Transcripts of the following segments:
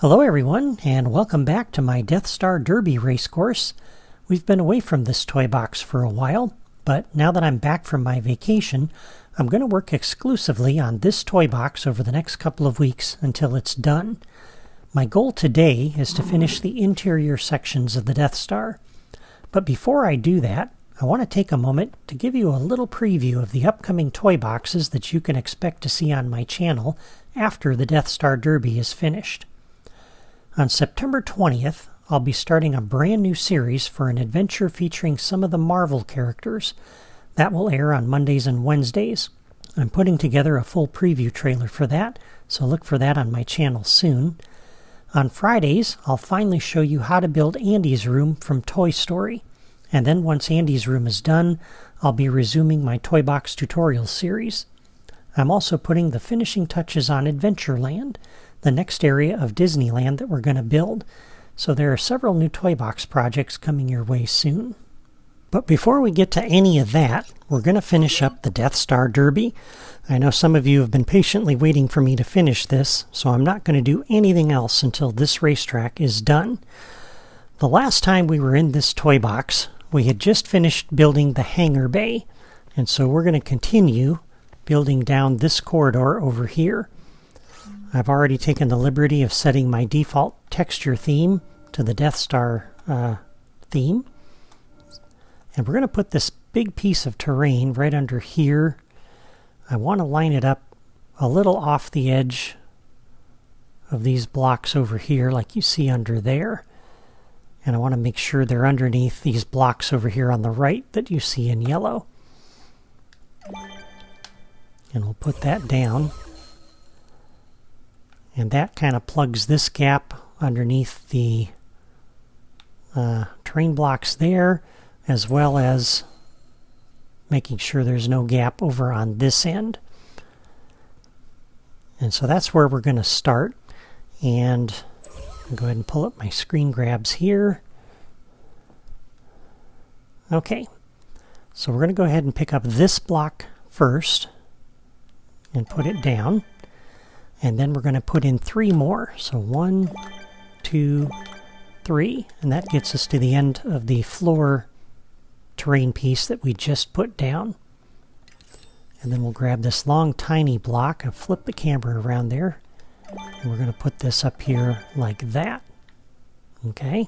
Hello everyone, and welcome back to my Death Star Derby race course. We've been away from this toy box for a while, but now that I'm back from my vacation, I'm going to work exclusively on this toy box over the next couple of weeks until it's done. My goal today is to finish the interior sections of the Death Star. But before I do that, I want to take a moment to give you a little preview of the upcoming toy boxes that you can expect to see on my channel after the Death Star Derby is finished. On September 20th, I'll be starting a brand new series for an adventure featuring some of the Marvel characters. That will air on Mondays and Wednesdays. I'm putting together a full preview trailer for that, so look for that on my channel soon. On Fridays, I'll finally show you how to build Andy's room from Toy Story. And then once Andy's room is done, I'll be resuming my Toy Box tutorial series. I'm also putting the finishing touches on Adventureland, the next area of Disneyland that we're going to build. So there are several new Toy Box projects coming your way soon. But before we get to any of that, we're going to finish up the Death Star Derby. I know some of you have been patiently waiting for me to finish this, so I'm not going to do anything else until this racetrack is done. The last time we were in this toy box, we had just finished building the Hangar Bay, and so we're going to continue building down this corridor over here. I've already taken the liberty of setting my default texture theme to the Death Star theme. And we're going to put this big piece of terrain right under here. I want to line it up a little off the edge of these blocks over here, like you see under there. And I want to make sure they're underneath these blocks over here on the right that you see in yellow. And we'll put that down. And that kind of plugs this gap underneath the terrain blocks there, as well as making sure there's no gap over on this end. And so that's where we're going to start. And I'll go ahead and pull up my screen grabs here. Okay, so we're going to go ahead and pick up this block first and put it down. And then we're going to put in 3 more. So 1, 2, 3. And that gets us to the end of the floor terrain piece that we just put down. And then we'll grab this long tiny block and flip the camera around there. And we're going to put this up here like that. Okay.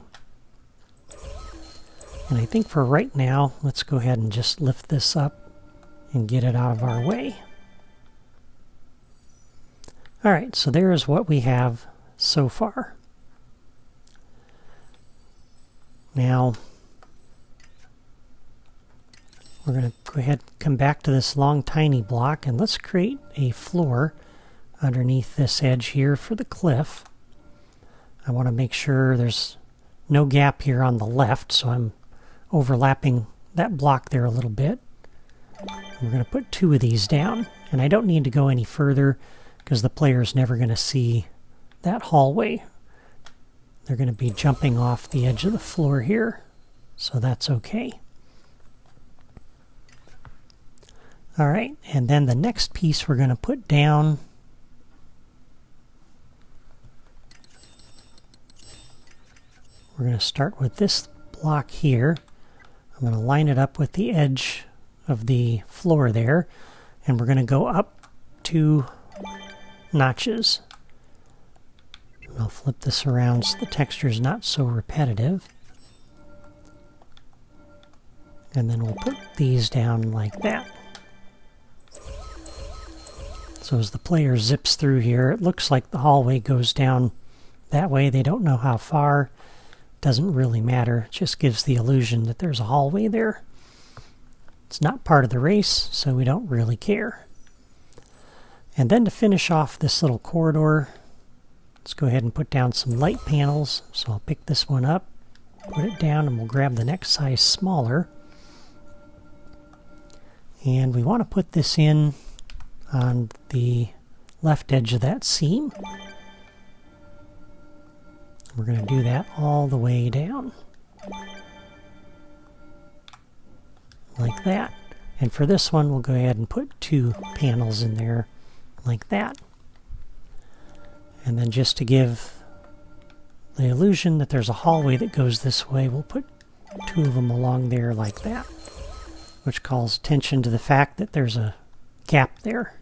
And I think for right now, let's go ahead and just lift this up and get it out of our way. Alright, so there's what we have so far. Now, we're going to go ahead and come back to this long tiny block, and let's create a floor underneath this edge here for the cliff. I want to make sure there's no gap here on the left, so I'm overlapping that block there a little bit. We're going to put 2 of these down, and I don't need to go any further because the player's never going to see that hallway. They're going to be jumping off the edge of the floor here, so that's okay. Alright, and then the next piece we're going to put down we're going to start with this block here. I'm going to line it up with the edge of the floor there, and we're going to go up 2 notches. I'll flip this around so the texture is not so repetitive. And then we'll put these down like that. So as the player zips through here, it looks like the hallway goes down that way. They don't know how far. Doesn't really matter. It just gives the illusion that there's a hallway there. It's not part of the race, so we don't really care. And then to finish off this little corridor, let's go ahead and put down some light panels. So I'll pick this one up, put it down, and we'll grab the next size smaller. And we want to put this in on the left edge of that seam. We're going to do that all the way down. Like that. And for this one, we'll go ahead and put 2 panels in there like that. And then just to give the illusion that there's a hallway that goes this way, we'll put 2 of them along there like that, which calls attention to the fact that there's a gap there.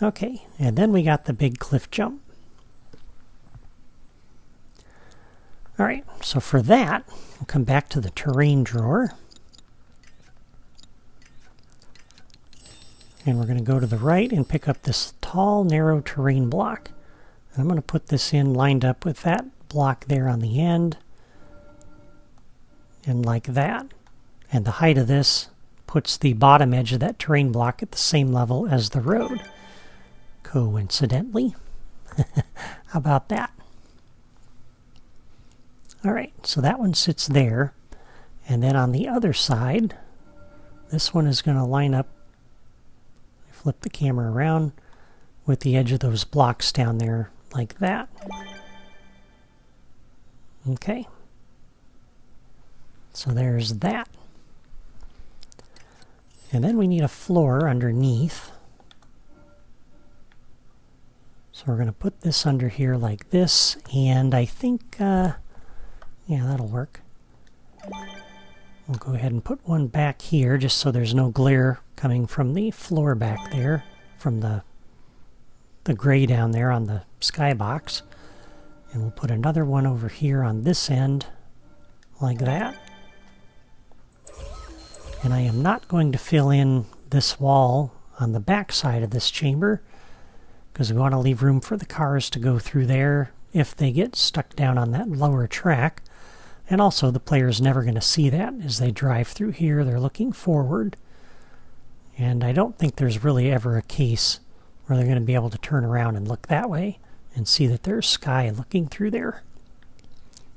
Okay, and then we got the big cliff jump. Alright, so for that, we'll come back to the terrain drawer. And we're going to go to the right and pick up this tall, narrow terrain block. And I'm going to put this in lined up with that block there on the end. And like that. And the height of this puts the bottom edge of that terrain block at the same level as the road. Coincidentally. How about that? Alright, so that one sits there. And then on the other side, this one is going to line up, flip the camera around, with the edge of those blocks down there like that. Okay. So there's that. And then we need a floor underneath. So we're going to put this under here like this, and I think, yeah, that'll work. We'll go ahead and put one back here just so there's no glare coming from the floor back there, from the gray down there on the skybox. And we'll put another one over here on this end, like that. And I am not going to fill in this wall on the back side of this chamber, because we want to leave room for the cars to go through there if they get stuck down on that lower track. And also the player's never going to see that as they drive through here. They're looking forward. And I don't think there's really ever a case where they're going to be able to turn around and look that way and see that there's sky looking through there.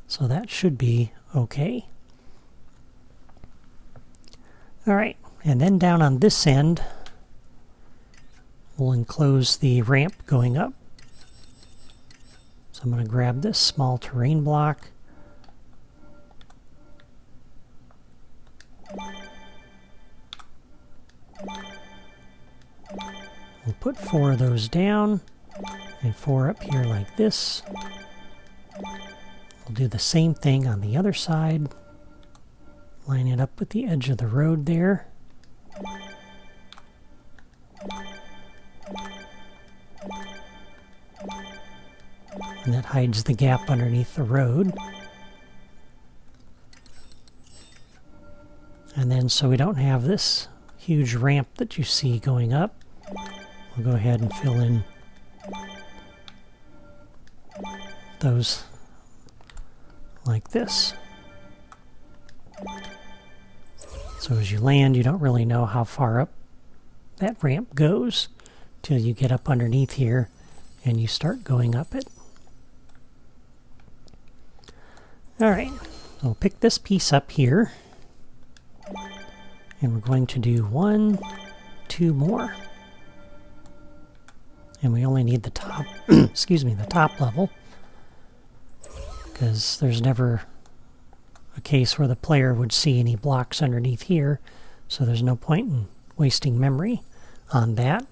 So that should be okay. Alright, and then down on this end, we'll enclose the ramp going up. So I'm going to grab this small terrain block. We'll put 4 of those down and 4 up here like this. We'll do the same thing on the other side. Line it up with the edge of the road there. And that hides the gap underneath the road. And then so we don't have this huge ramp that you see going up, we'll go ahead and fill in those like this. So as you land, you don't really know how far up that ramp goes till you get up underneath here and you start going up it. Alright, so we'll pick this piece up here. And we're going to do 1, 2 more. And we only need the top, excuse me, the top level. Because there's never a case where the player would see any blocks underneath here. So there's no point in wasting memory on that,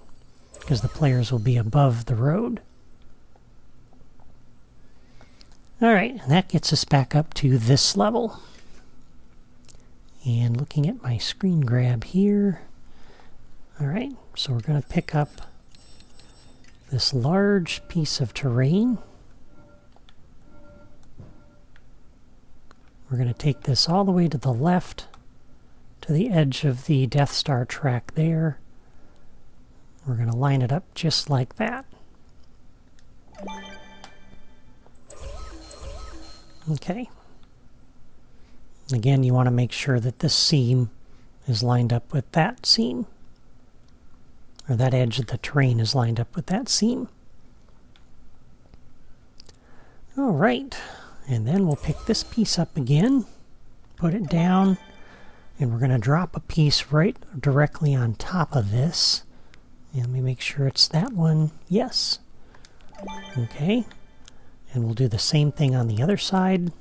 because the players will be above the road. Alright, and that gets us back up to this level. And looking at my screen grab here. Alright, so we're going to pick up this large piece of terrain. We're going to take this all the way to the left, to the edge of the Death Star track there. We're going to line it up just like that. Okay. Again, you want to make sure that this seam is lined up with that seam. Or that edge of the terrain is lined up with that seam. Alright, and then we'll pick this piece up again, put it down, and we're going to drop a piece right directly on top of this. And let me make sure it's that one. Yes. Okay, and we'll do the same thing on the other side.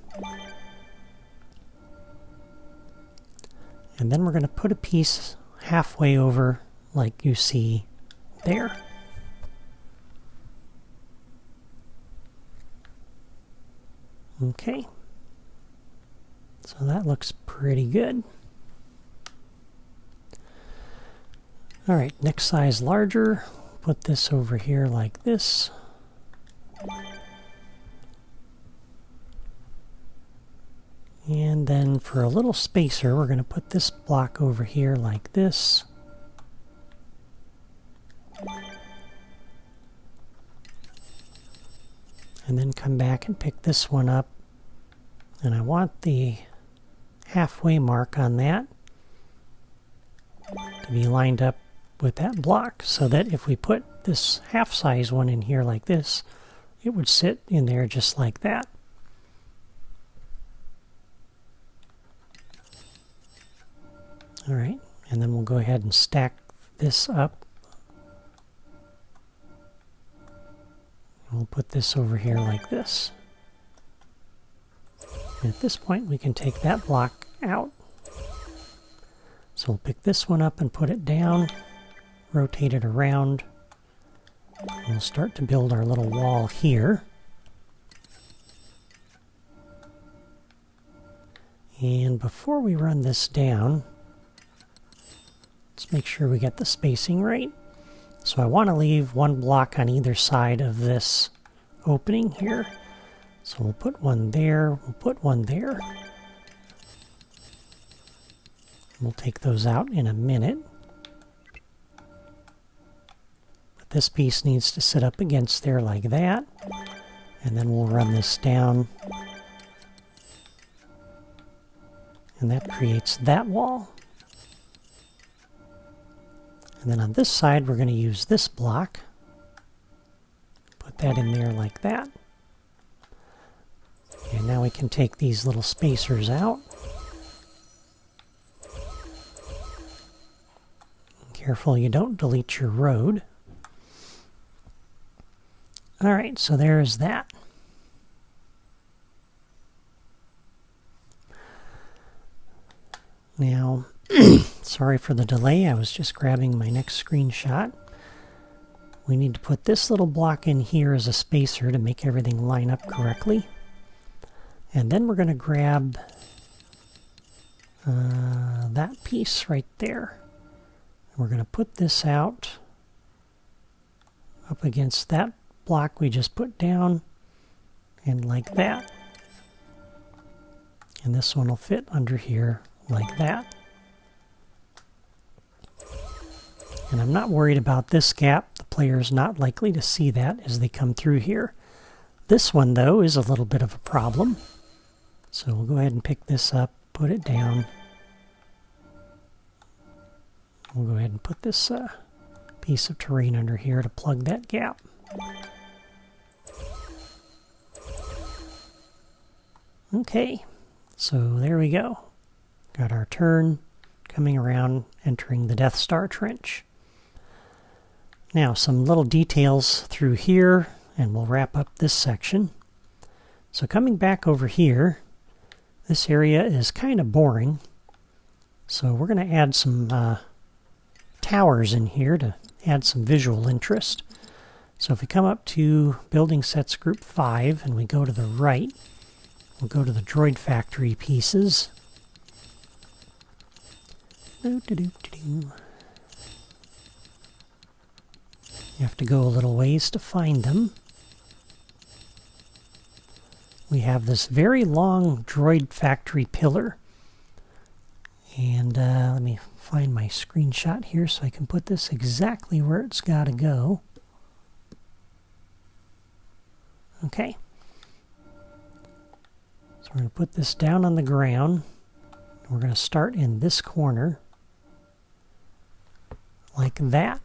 And then we're going to put a piece halfway over like you see there. Okay. So that looks pretty good. Alright, next size larger. Put this over here like this. And then for a little spacer, we're going to put this block over here like this. And then come back and pick this one up. And I want the halfway mark on that to be lined up with that block, so that if we put this half-size one in here like this, it would sit in there just like that. Alright, and then we'll go ahead and stack this up. We'll put this over here like this. And at this point we can take that block out. So we'll pick this one up and put it down, rotate it around, and we'll start to build our little wall here. And before we run this down, let's make sure we get the spacing right. So I want to leave one block on either side of this opening here. So we'll put one there, we'll put one there. We'll take those out in a minute. But this piece needs to sit up against there like that. And then we'll run this down. And that creates that wall. And then on this side, we're going to use this block. Put that in there like that. And now we can take these little spacers out. Careful you don't delete your road. Alright, so there's that. Now, sorry for the delay, I was just grabbing my next screenshot. We need to put this little block in here as a spacer to make everything line up correctly. And then we're going to grab that piece right there. We're going to put this out up against that block we just put down, and like that. And this one will fit under here like that. And I'm not worried about this gap. The player's not likely to see that as they come through here. This one, though, is a little bit of a problem. So we'll go ahead and pick this up, put it down. We'll go ahead and put this piece of terrain under here to plug that gap. Okay, so there we go. Got our turn coming around, entering the Death Star trench. Now, some little details through here, and we'll wrap up this section. So coming back over here, this area is kind of boring. So we're going to add some towers in here to add some visual interest. So if we come up to Building Sets Group 5 and we go to the right, we'll go to the Droid Factory pieces. You have to go a little ways to find them. We have this very long Droid Factory pillar. And let me find my screenshot here so I can put this exactly where it's got to go. Okay. So we're going to put this down on the ground. We're going to start in this corner like that.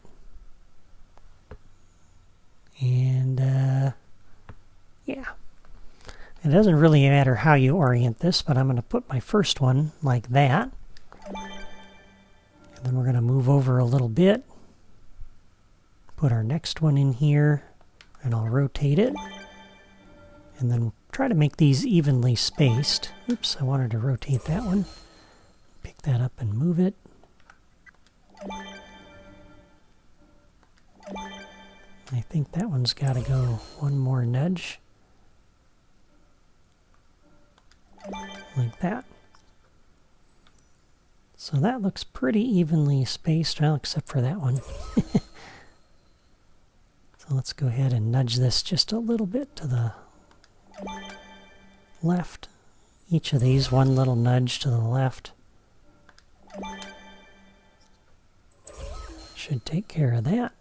And yeah. It doesn't really matter how you orient this, but I'm going to put my first one like that. And then we're going to move over a little bit. Put our next one in here, and I'll rotate it. And then try to make these evenly spaced. Oops, I wanted to rotate that one. Pick that up and move it. I think that one's got to go one more nudge. like that. So that looks pretty evenly spaced, well, except for that one. So let's go ahead and nudge this just a little bit to the left. Each of these, one little nudge to the left. Should take care of that.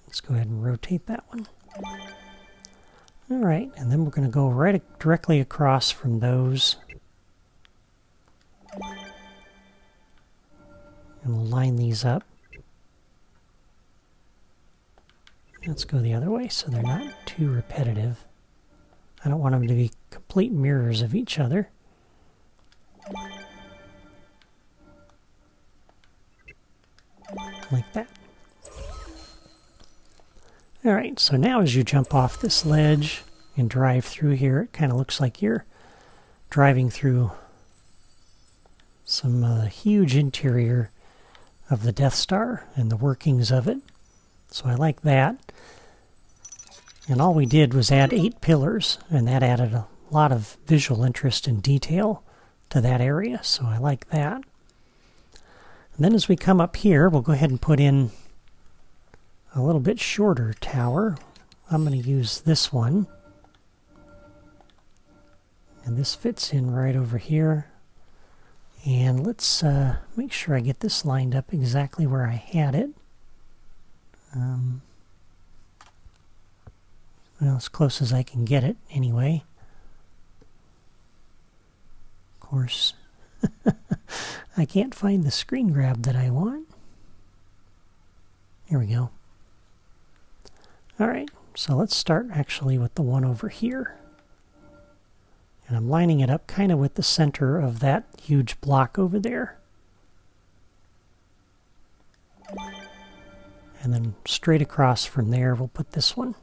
Let's go ahead and rotate that one. Alright, and then we're going to go directly across from those. And we'll line these up. Let's go the other way so they're not too repetitive. I don't want them to be complete mirrors of each other. Like that. Alright, so now as you jump off this ledge and drive through here, it kind of looks like you're driving through some huge interior of the Death Star and the workings of it. So I like that. And all we did was add 8 pillars, and that added a lot of visual interest and detail to that area, so I like that. And then as we come up here, we'll go ahead and put in a little bit shorter tower. I'm going to use this one. And this fits in right over here. And let's make sure I get this lined up exactly where I had it. Well, as close as I can get it, anyway. Of course, I can't find the screen grab that I want. Here we go. Alright, so let's start actually with the one over here. And I'm lining it up kind of with the center of that huge block over there. And then straight across from there, we'll put this one.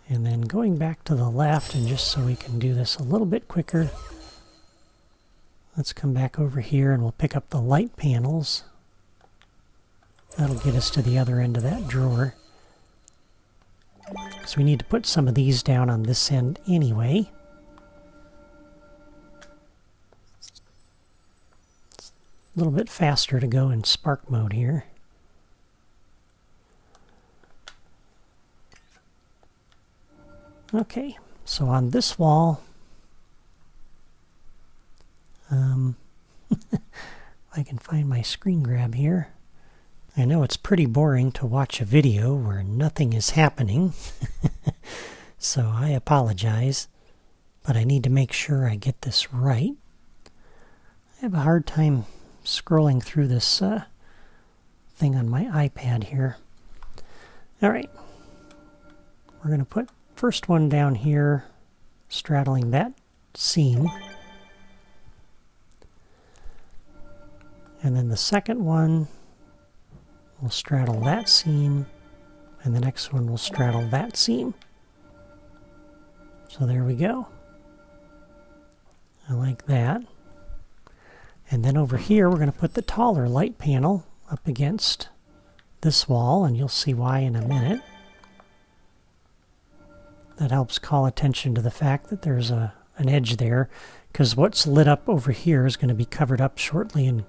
And then going back to the left, and just so we can do this a little bit quicker, let's come back over here and we'll pick up the light panels. That'll get us to the other end of that drawer. Because we need to put some of these down on this end anyway. It's a little bit faster to go in spark mode here. Okay, so on this wall, if I can find my screen grab here. I know it's pretty boring to watch a video where nothing is happening, so I apologize, but I need to make sure I get this right. I have a hard time scrolling through this thing on my iPad here. Alright, we're going to put first one down here, straddling that seam. And then the second one will straddle that seam, and the next one will straddle that seam. So there we go. I like that. And then over here, we're going to put the taller light panel up against this wall, and you'll see why in a minute. That helps call attention to the fact that there's an edge there, because what's lit up over here is going to be covered up shortly, and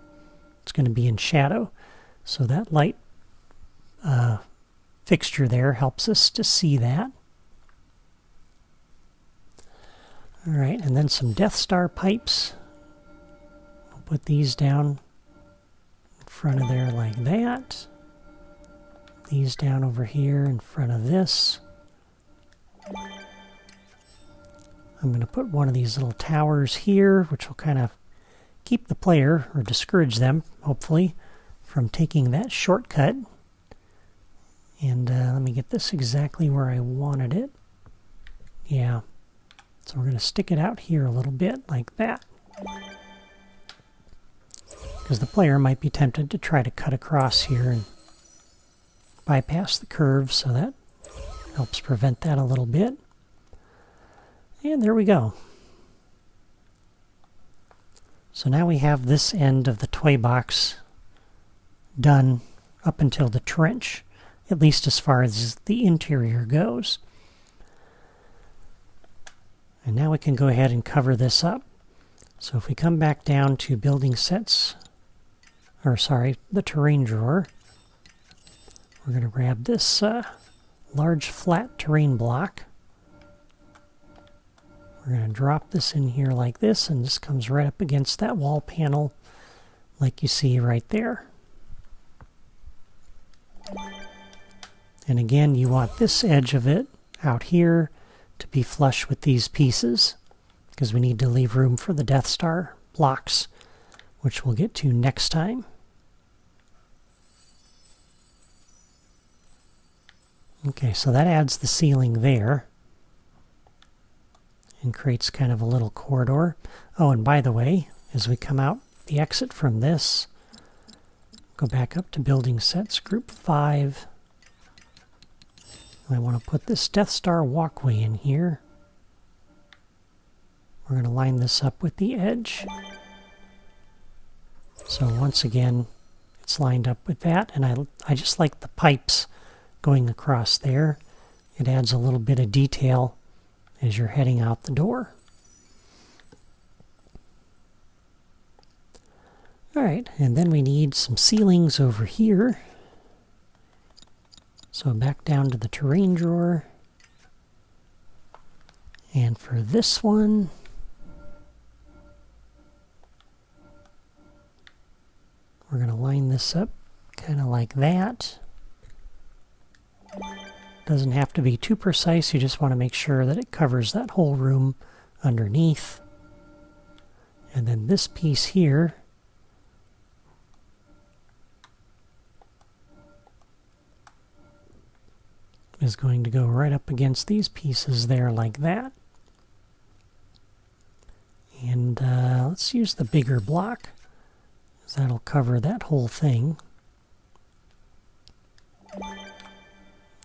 it's going to be in shadow. So that light fixture there helps us to see that. Alright, and then some Death Star pipes. I'll put these down in front of there like that. These down over here in front of this. I'm going to put one of these little towers here, which will kind of keep the player, or discourage them, hopefully, from taking that shortcut. And let me get this exactly where I wanted it. Yeah. So we're going to stick it out here a little bit, like that. Because the player might be tempted to try to cut across here and bypass the curve, so that helps prevent that a little bit. And there we go. So now we have this end of the toy box done up until the trench. at least as far as the interior goes. And now we can go ahead and cover this up. So if we come back down to building sets, or sorry, the terrain drawer, we're going to grab this large flat terrain block. We're going to drop this in here like this, and this comes right up against that wall panel like you see right there. And again, you want this edge of it out here to be flush with these pieces, because we need to leave room for the Death Star blocks, which we'll get to next time. Okay, so that adds the ceiling there and creates kind of a little corridor. Oh, and by the way, as we come out the exit from this, go back up to building sets, group 5. I want to put this Death Star walkway in here. We're going to line this up with the edge. So once again, it's lined up with that, and I just like the pipes going across there. It adds a little bit of detail as you're heading out the door. All right, and then we need some ceilings over here. So back down to the terrain drawer. And for this one, we're going to line this up kind of like that. Doesn't have to be too precise, you just want to make sure that it covers that whole room underneath. And then this piece here is going to go right up against these pieces there like that. And let's use the bigger block, because that'll cover that whole thing.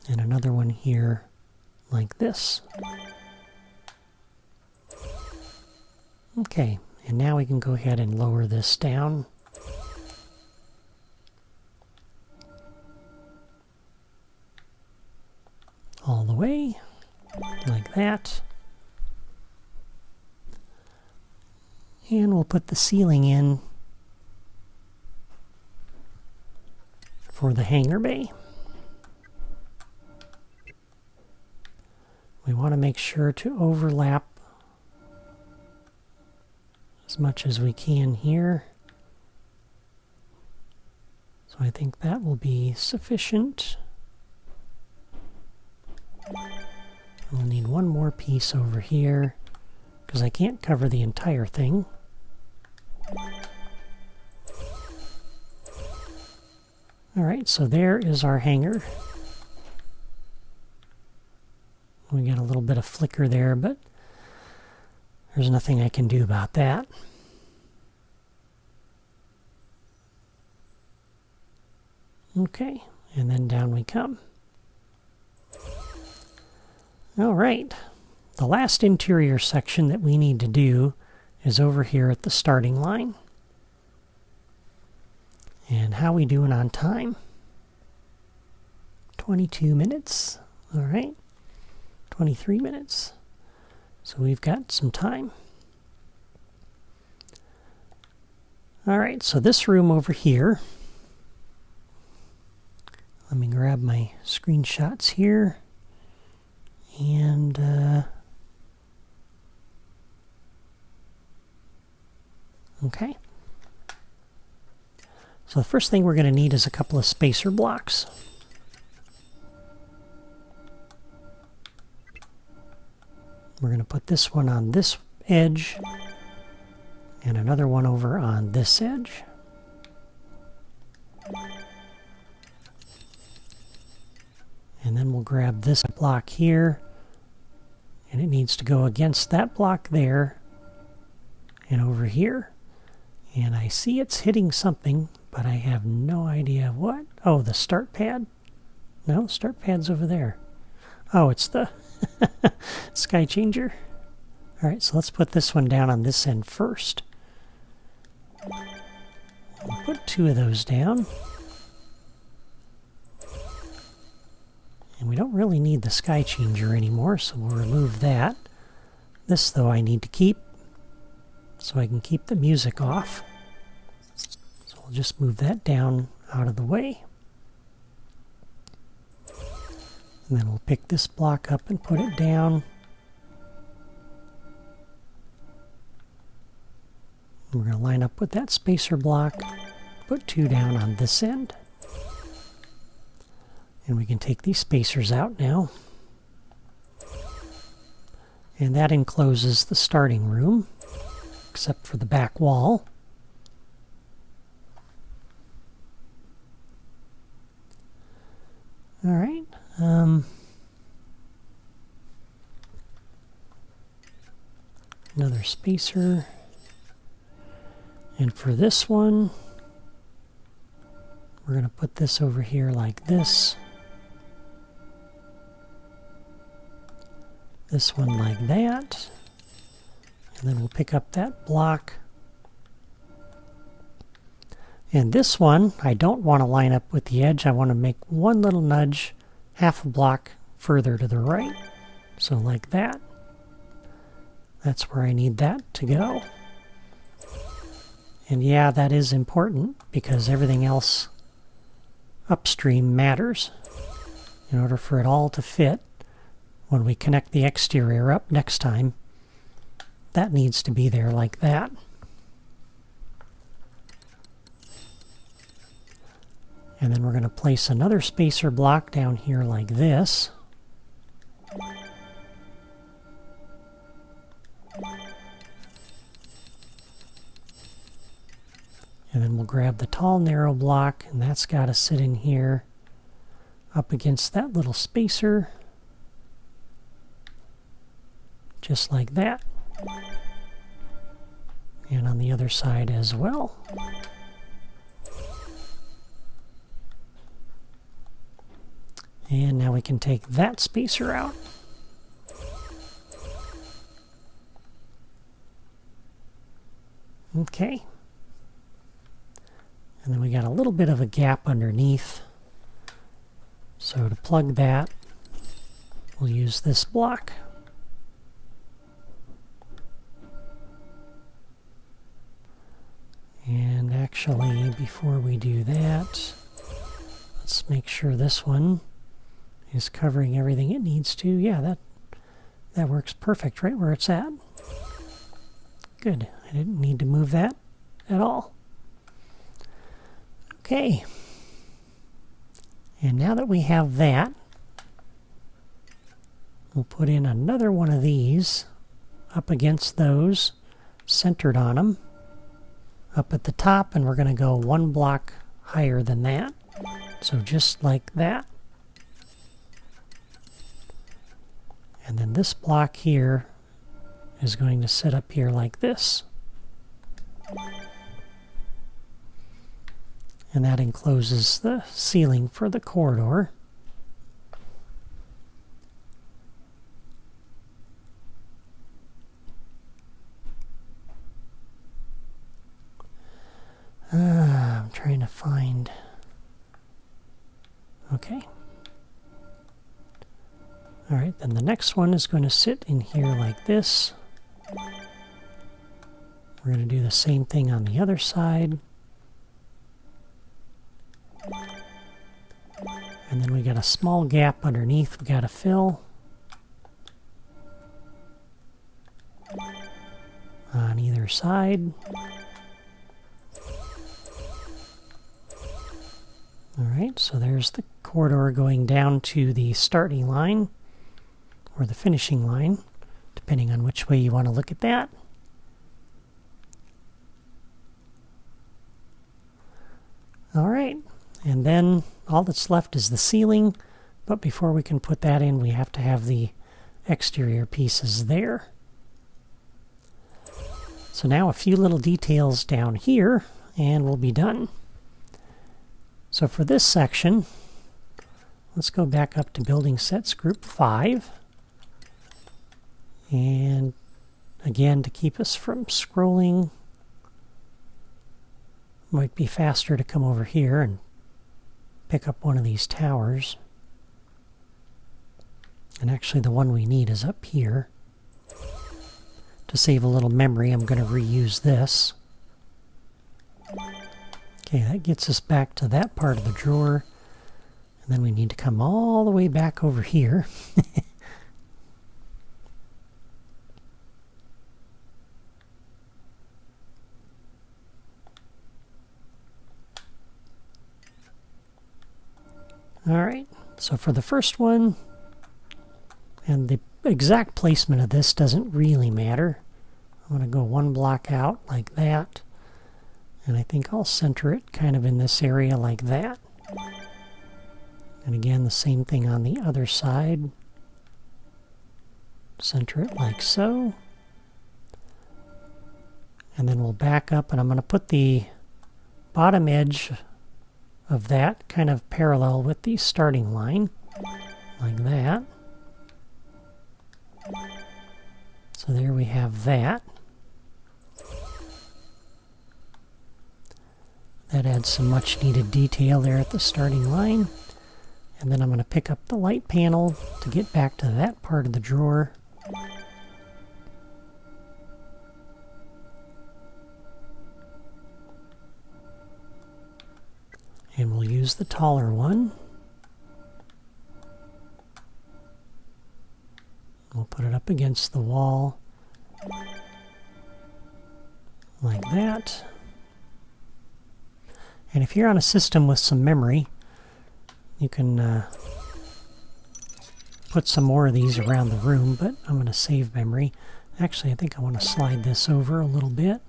And another one here like this. Okay, and now we can go ahead and lower this down. All the way, like that. And we'll put the ceiling in for the hangar bay. We want to make sure to overlap as much as we can here. So I think that will be sufficient. We'll need one more piece over here, because I can't cover the entire thing. Alright, so there is our hangar. We got a little bit of flicker there, but there's nothing I can do about that. Okay, and then down we come. Alright, the last interior section that we need to do is over here at the starting line. And how we doing on time? 22 minutes. Alright. 23 minutes. So we've got some time. Alright, so this room over here. Let me grab my screenshots here. And okay. So the first thing we're going to need is a couple of spacer blocks. We're going to put this one on this edge and another one over on this edge. And then we'll grab this block here, and it needs to go against that block there and over here. And I see it's hitting something, but I have no idea what. Oh, the start pad? No, start pad's over there. Oh, it's the sky changer. All right, so let's put this one down on this end first. We'll put two of those down. And we don't really need the sky changer anymore, so we'll remove that. This, though, I need to keep, so I can keep the music off. So we'll just move that down out of the way. And then we'll pick this block up and put it down. We're going to line up with that spacer block, put 2 down on this end. And we can take these spacers out now. And that encloses the starting room, except for the back wall. All right. Another spacer. And for this one, we're going to put this over here like this. This one like that. And then we'll pick up that block. And this one, I don't want to line up with the edge. I want to make one little nudge, half a block further to the right. So like that. That's where I need that to go. And yeah, that is important because everything else upstream matters. In order for it all to fit, when we connect the exterior up next time, that needs to be there like that. And then we're going to place another spacer block down here like this. And then we'll grab the tall narrow block, and that's got to sit in here up against that little spacer. Just like that. And on the other side as well. And now we can take that spacer out. Okay. And then we got a little bit of a gap underneath. So to plug that, we'll use this block. And actually, before we do that, let's make sure this one is covering everything it needs to. Yeah, that works perfect right where it's at. Good. I didn't need to move that at all. Okay. And now that we have that, we'll put in another one of these up against those, centered on them, up at the top, and we're going to go one block higher than that. So just like that. And then this block here is going to sit up here like this. And that encloses the ceiling for the corridor. I'm trying to find... Okay. All right, then the next one is going to sit in here like this. We're going to do the same thing on the other side. And then we got a small gap underneath we got to fill. On either side. Alright, so there's the corridor going down to the starting line, or the finishing line, depending on which way you want to look at that. Alright, and then all that's left is the ceiling, but before we can put that in, we have to have the exterior pieces there. So now a few little details down here, and we'll be done. So for this section, let's go back up to Building Sets Group 5. And again, to keep us from scrolling, might be faster to come over here and pick up one of these towers. And actually the one we need is up here. To save a little memory, I'm going to reuse this. Okay, that gets us back to that part of the drawer. And then we need to come all the way back over here. Alright, so for the first one, and the exact placement of this doesn't really matter. I'm going to go one block out like that. And I think I'll center it kind of in this area like that. And again, the same thing on the other side. Center it like so. And then we'll back up, and I'm going to put the bottom edge of that kind of parallel with the starting line, like that. So there we have that. That adds some much needed detail there at the starting line. And then I'm going to pick up the light panel to get back to that part of the drawer. And we'll use the taller one. We'll put it up against the wall like that. And if you're on a system with some memory, you can put some more of these around the room, but I'm going to save memory. Actually, I think I want to slide this over a little bit.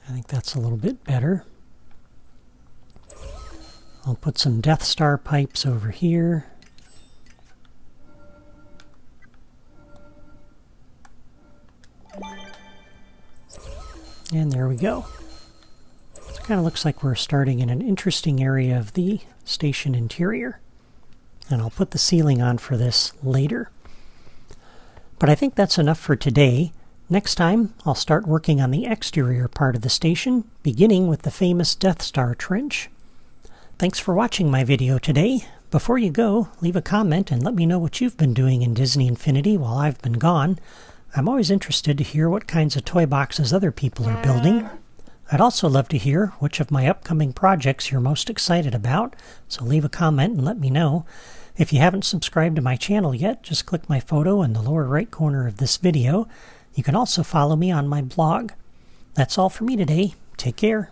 I think that's a little bit better. I'll put some Death Star pipes over here. And there we go. It kind of looks like we're starting in an interesting area of the station interior. And I'll put the ceiling on for this later. But I think that's enough for today. Next time, I'll start working on the exterior part of the station, beginning with the famous Death Star trench. Thanks for watching my video today. Before you go, leave a comment and let me know what you've been doing in Disney Infinity while I've been gone. I'm always interested to hear what kinds of toy boxes other people are building. I'd also love to hear which of my upcoming projects you're most excited about, so leave a comment and let me know. If you haven't subscribed to my channel yet, just click my photo in the lower right corner of this video. You can also follow me on my blog. That's all for me today. Take care.